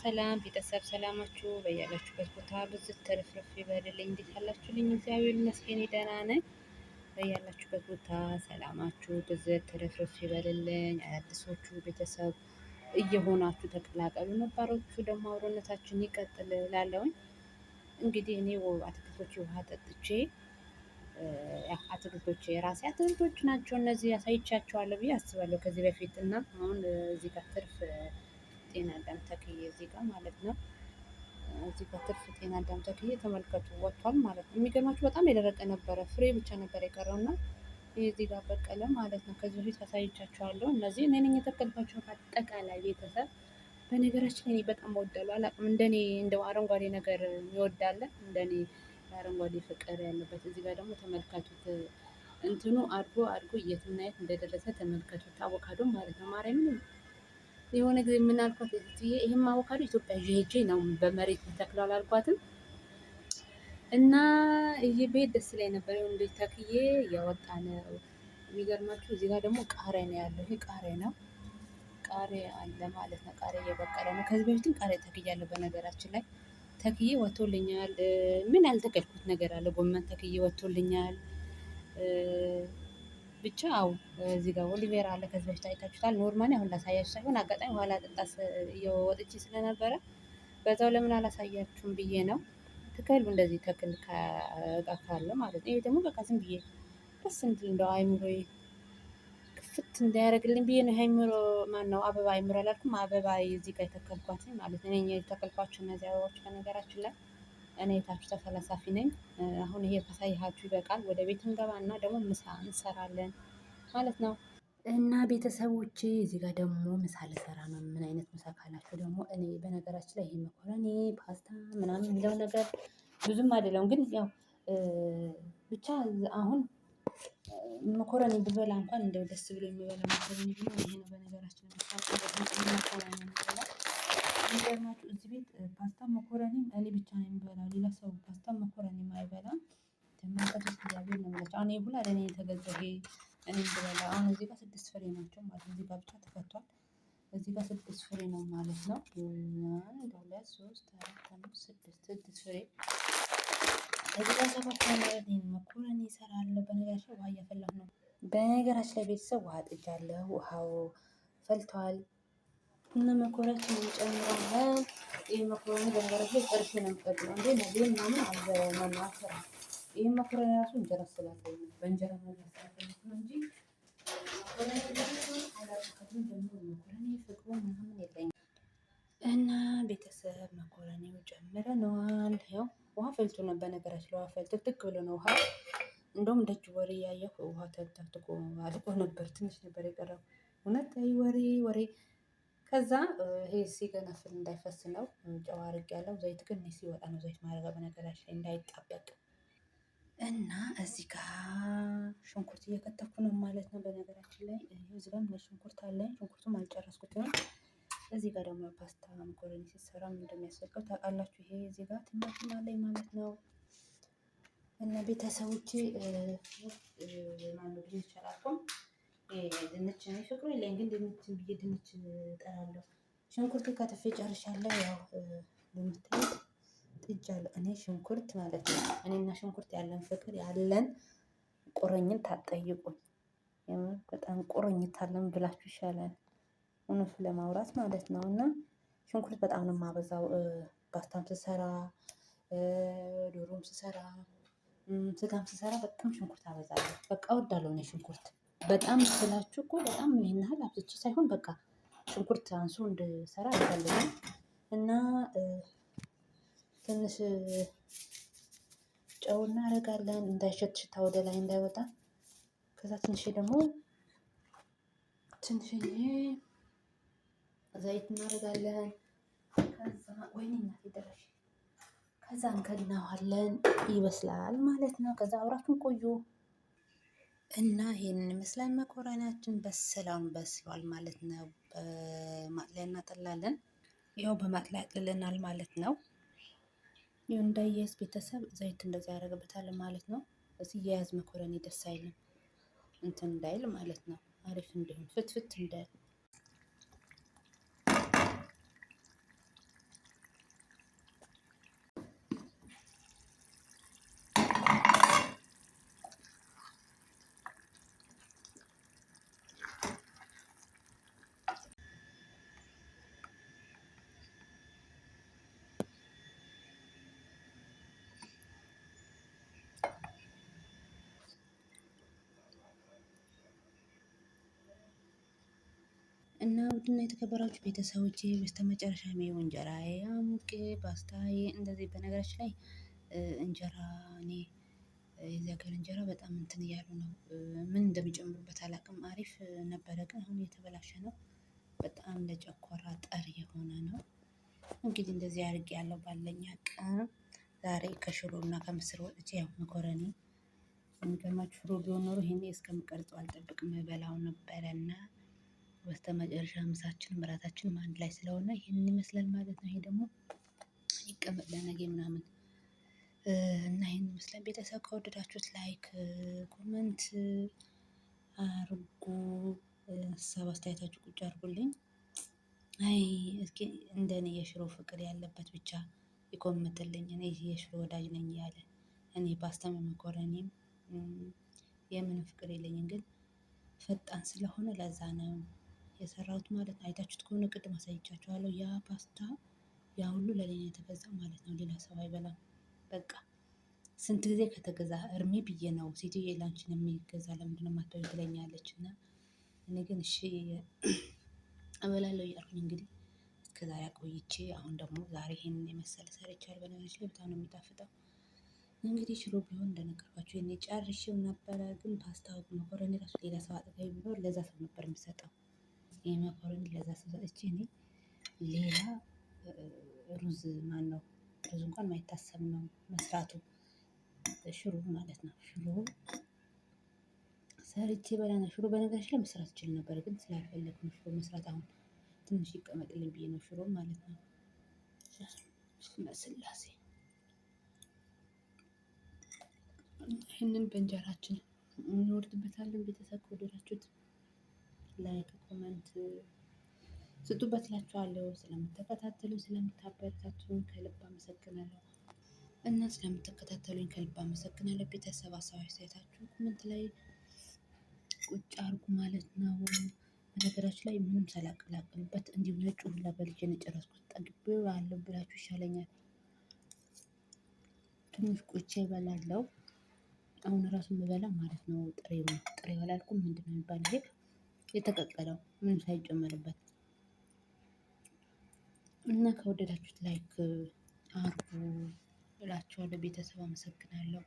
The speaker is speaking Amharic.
ሰላም ቤተሰብ ሰላማችሁ በያላችሁበት ቦታ ብዝት ተረፍረፍ ይበልልኝ። እንዴት አላችሁልኝ? እግዚአብሔር ይመስገን ደህና ነኝ። በያላችሁበት ቦታ ሰላማችሁ ብዝት ተረፍረፍ ይበልልኝ። አዲሶቹ ቤተሰብ እየሆናችሁ ተቀላቀሉ፣ ነባሮቹ ደግሞ አብሮነታችን ይቀጥል እላለሁኝ። እንግዲህ እኔ አትክልቶች ውሃ ጠጥቼ አትክልቶች የራሴ አትክልቶች ናቸው እነዚህ ያሳይቻቸዋለሁ ብዬ አስባለሁ ከዚህ በፊት እና አሁን እዚህ ጋር ትርፍ ጤና አዳም ተክዬ እዚህ ጋር ማለት ነው። እዚህ ጋር ትርፍ ጤና አዳም ተክዬ ተመልከቱ ወጥቷል ማለት ነው። የሚገርማችሁ በጣም የደረቀ ነበረ፣ ፍሬ ብቻ ነበር የቀረው እና ይህ እዚህ ጋር በቀለ ማለት ነው። ከዚህ በፊት አሳይቻቸዋለሁ። እነዚህ እኔ ነኝ የተከልኳቸው አጠቃላይ ቤተሰብ። በነገራችን ላይ እኔ በጣም እወዳለሁ። አላውቅም እንደኔ እንደው አረንጓዴ ነገር ይወዳለ እንደኔ አረንጓዴ ፍቅር ያለበት። እዚህ ጋር ደግሞ ተመልከቱት እንትኑ አድጎ አድጎ የት እና የት እንደደረሰ ተመልከቱት። አቮካዶ ማለት ነው። ማርያምን የሆነ ጊዜ ምን አልኳት እህትዬ፣ ይሄም አቮካዶ ኢትዮጵያ ይዤ ሄጄ ነው በመሬት ተክለው አላልኳትም። እና ይሄ ቤት ደስ ላይ ነበር ይሁን ቤት ተክዬ እያወጣ ነው። የሚገርማችሁ እዚህ ጋር ደግሞ ቃሪያ ነው ያለው። ይሄ ቃሪያ ነው፣ ቃሪያ አለ ማለት ነው። ቃሪያ እየበቀለ ነው። ከዚህ በፊትም ቃሪያ ተክያለሁ በነገራችን ላይ ተክዬ ወጥቶልኛል። ምን ያልተከልኩት ነገር አለ? ጎመን ተክዬ ወጥቶልኛል። ብቻ አው እዚህ ጋር ኦሊቬራ አለ። ከዚህ በፊት አይታችሁታል። ኖርማሊ አሁን ላሳያችሁ ሳይሆን አጋጣሚ ኋላ ጠጣስ እየወጥቼ ስለነበረ በዛው ለምን አላሳያችሁም ብዬ ነው። ትከሉ እንደዚህ ተክል ከእቃ ካለ ማለት ነው። ይሄ ደግሞ በቃ ዝም ብዬ ደስ እንድል እንደው አይምሮዬ ክፍት እንዳያደርግልኝ ብዬ ነው። አይምሮ ማን ነው አበባ አይምሮ አላልኩም። አበባ እዚህ ጋር የተከልኳት ማለት ነው። እኔ የተከልኳቸው እነዚህ አበባዎች በነገራችን ላይ እኔ የታችሁ ተፈላሳፊ ነኝ። አሁን ይሄ ካሳይሃችሁ ይበቃል። ወደ ቤት እንገባና ደግሞ ምሳ እንሰራለን ማለት ነው። እና ቤተሰቦቼ እዚህ ጋር ደግሞ ምሳ ልሰራ ነው። ምን አይነት ምሳ ካላችሁ ደግሞ እኔ በነገራችን ላይ ይሄ መኮረኒ ፓስታ ምናምን የሚለው ነገር ብዙም አይደለም፣ ግን ያው ብቻ አሁን መኮረኒ ብበላ እንኳን እንደው ደስ ብሎ የሚበላ መኮረኒ ቢሆን ይሄ ነው። በነገራችን ላይ የሚገርማችሁ እዚህ ቤት ፓስታ መኮረኒም እኔ ብቻ ነው የምበላው። ሌላ ሰው ፓስታ መኮረኒም አይበላም። ተመልከቱ እግዚአብሔር ነው የምላቸው። አሁን ይሄ ሁላ ለእኔ የተገዛ ይሄ እኔ ብበላ አሁን እዚህ ጋር 6 ፍሬ ናቸው ማለት ነው። እዚህ ጋር ብቻ ተፈቷል። እዚህ ጋር 6 ፍሬ ነው ማለት ነው። 1 2 3 4 5 6 ፍሬ እዚህ ጋር 7 ማለት ነው። መኮረኒ እሰራለሁ። በነገራችን ውሃ እያፈላሁ ነው። በነገራችን ላይ ቤተሰብ ውሃ ጥጃለሁ። ውሃው ፈልቷል እና መኮረኒያችን እንጨምራለን። ይህ መኮረኒ በነገራችን ላይ ጥርስ ነው የምጠቅመው እንዴ ነዚህ ምናምን አልዘመናሰራ። ይህ መኮረኒ ራሱ እንጀራ ስላለኝ ነው፣ በእንጀራ ነገር ስላለኝ ነው እንጂ አላውቅም። ደግሞ መኮረኒ ፍቅሩ ምናምን የለኝም። እና ቤተሰብ መኮረኒው ጨምረነዋል። ያው ውሃ ፈልቶ ነው በነገራችን ላይ ውሃ ፈልቶ ትክ ብሎ ነው ውሃ። እንደውም ደጅ ወሬ ያየሁ ውሃ ተንተክትኮ አልቆ ነበር። ትንሽ ነበር የቀረው። እውነት ወሬ ከዛ ይሄ ሲገነፍል እንዳይፈስ ነው ጨው አድርጌያለሁ። ዘይት ግን ሲወጣ ነው ዘይት ማድረግ በነገራችን ላይ እንዳይጣበቅ። እና እዚህ ጋር ሽንኩርት እየከተፍኩ ነው ማለት ነው። በነገራችን ላይ እዚህ ጋር ሽንኩርት አለኝ። ሽንኩርቱም አልጨረስኩትም። እዚህ ጋር ደግሞ ፓስታ መኮረኒ ሲሰራ ምን እንደሚያስፈልገው ታውቃላችሁ። ይሄ እዚህ ጋር ቲማቲም አለኝ ማለት ነው። እና ቤተሰቦቼ ማነው ድንች አላልኩም። ድንች ነው ፍቅሩ የለኝ፣ ግን ድንች ብዬ ድንች እጠራለሁ። ሽንኩርት ከትፌ ጨርሻለሁ። ያው እንደምታዩት ጥጃለሁ እኔ ሽንኩርት ማለት ነው። እኔና ሽንኩርት ያለን ፍቅር ያለን ቁርኝት አትጠይቁኝ። በጣም ቁርኝት አለን ብላችሁ ይሻላል እውነቱ ለማውራት ማለት ነው። እና ሽንኩርት በጣም ነው የማበዛው። ፓስታም ስሰራ፣ ዶሮም ስሰራ፣ ስጋም ስሰራ በጣም ሽንኩርት አበዛለሁ። በቃ እወዳለሁ እኔ ሽንኩርት በጣም ስላችሁ እኮ በጣም ይሄን ያህል አብዝቼ ሳይሆን በቃ ሽንኩርት አንሱ እንድሰራ አልፈልግም። እና ትንሽ ጨው እናደርጋለን እንዳይሸት ሽታ ወደ ላይ እንዳይወጣ። ከዛ ትንሽዬ ደግሞ ትንሽዬ ዘይት እናደርጋለን። ከዛ ወይኔ እናቴ ደረሽ። ከዛ እንከድነዋለን ይበስላል ማለት ነው። ከዛ አብራችሁን ቆዩ። እና ይሄንን ይመስላል መኮረኒያችን። በስሏል ማለት ነው። በማጥለያ እናጠላለን። ያው በማጥለያ ያጥልልናል ማለት ነው። ይኸው እንዳያያዝ ቤተሰብ ዘይት እንደዚህ ያደርግበታል ማለት ነው። ሲያያዝ መኮረኒ ደስ አይልም እንትን እንዳይል ማለት ነው። አሪፍ እንዲሆን ፍትፍት እንዳይል እና ውድና የተከበራችሁ ቤተሰቦቼ በስተመጨረሻ ይኸው እንጀራዬ አሙቄ ፓስታዬ እንደዚህ በነገራችን ላይ እንጀራ እኔ የዚህ ሀገር እንጀራ በጣም እንትን እያሉ ነው። ምን እንደሚጨምሩበት አላውቅም። አሪፍ ነበረ ግን አሁን የተበላሸ ነው። በጣም ለጨጓራ ጠር የሆነ ነው። እንግዲህ እንደዚህ አድርጌ ያለው ባለኝ አቅም ዛሬ ከሽሮ እና ከምስር ወጥቼ ያው መኮረኒ የሚገርማችሁ ሽሮ ቢሆን ኖሮ ይሄኔ እስከምቀርጸው አልጠብቅም እበላው ነበረና በስተመጨረሻ ምሳችንም እራታችንም አንድ ላይ ስለሆነ ይሄንን ይመስላል ማለት ነው። ይሄ ደግሞ ይቀመጥ ለነገ ምናምን እና ይሄን ይመስላል። ቤተሰብ ከወደዳችሁት ላይክ ኮመንት አርጉ፣ ሀሳብ አስተያየታችሁ ቁጭ አርጉልኝ። አይ እስኪ እንደኔ የሽሮ ፍቅር ያለበት ብቻ ይኮምትልኝ። እኔ የሽሮ ወዳጅ ነኝ ያለ እኔ ፓስታም መኮረኒም የምንም ፍቅር የለኝም፣ ግን ፈጣን ስለሆነ ለዛ ነው የሰራሁት ማለት ነው። አይታችሁት ከሆነ ቅድም አሳይቻችኋለሁ። ያ ፓስታ ያ ሁሉ ለኔ የተገዛው ማለት ነው። ሌላ ሰው አይበላም። በቃ ስንት ጊዜ ከተገዛ እርሜ ብዬ ነው ሴትዬ ላንቺን የሚገዛ ለምንድን ነው የማትበይው ትለኛለች። እና እኔ ግን እሺ እበላለሁ እያልኩኝ እንግዲህ እስከዛሬ አቆይቼ አሁን ደግሞ ዛሬ ይሄንን የመሰለ ሰርቻለሁ። በነገራችን ላይ በጣም ነው የሚጣፍጠው። እንግዲህ ሽሮ ቢሆን እንደነገርኳችሁ እኔ ጨርሼው ነበረ፣ ግን ፓስታው መኮረኒ ራሱ ሌላ ሰው አጠገቤ ቢኖር ለዛ ሰው ነበር የምሰጠው። ይሄ መኮረኒ ለዛ ሰው ሰጥቼ እኔ ሌላ ሩዝ ማን ነው ሩዝ እንኳን ማይታሰብ ነው መስራቱ፣ ሽሮ ማለት ነው። ሽሮ ሰርቼ በላና ሽሮ በነገራችን ላይ መስራት ይችል ነበር፣ ግን ስላልፈለኩ ነው ሽሮ መስራት። አሁን ትንሽ ይቀመጥልኝ ብዬ ነው ሽሮ ማለት ነው። ስላሴ ይህንን በእንጀራችን እንወርድበታለን። ቤተሰብ ከወደዳችሁት ላይክ ኮመንት ስጡበት እላችኋለሁ። ስለምትከታተሉኝ ስለምታበረታቱኝ ከልብ አመሰግናለሁ። እና ስለምትከታተሉኝ ከልብ አመሰግናለሁ። ቤተሰብ ሀሳብ አስተያየታችሁ ኮመንት ላይ ቁጭ አርጉ ማለት ነው። በነገራችን ላይ ምንም ሳላቀላቅልበት እንዲሁ ነጩ ሁላ በልቼ ነው የጨረስኩት። ጠግቤው አለው ብላችሁ ይሻለኛል። ትንሽ ቆይቼ እበላለሁ። አሁን ራሱ የምበላ ማለት ነው ጥሬው ነው። ጥሬው አላልኩም፣ ምንድን ነው የሚባለው ይሄ የተቀቀለው ምንም ሳይጨመርበት። እና ከወደዳችሁት ላይክ አርጉ እላችኋለሁ። ቤተሰብ አመሰግናለሁ።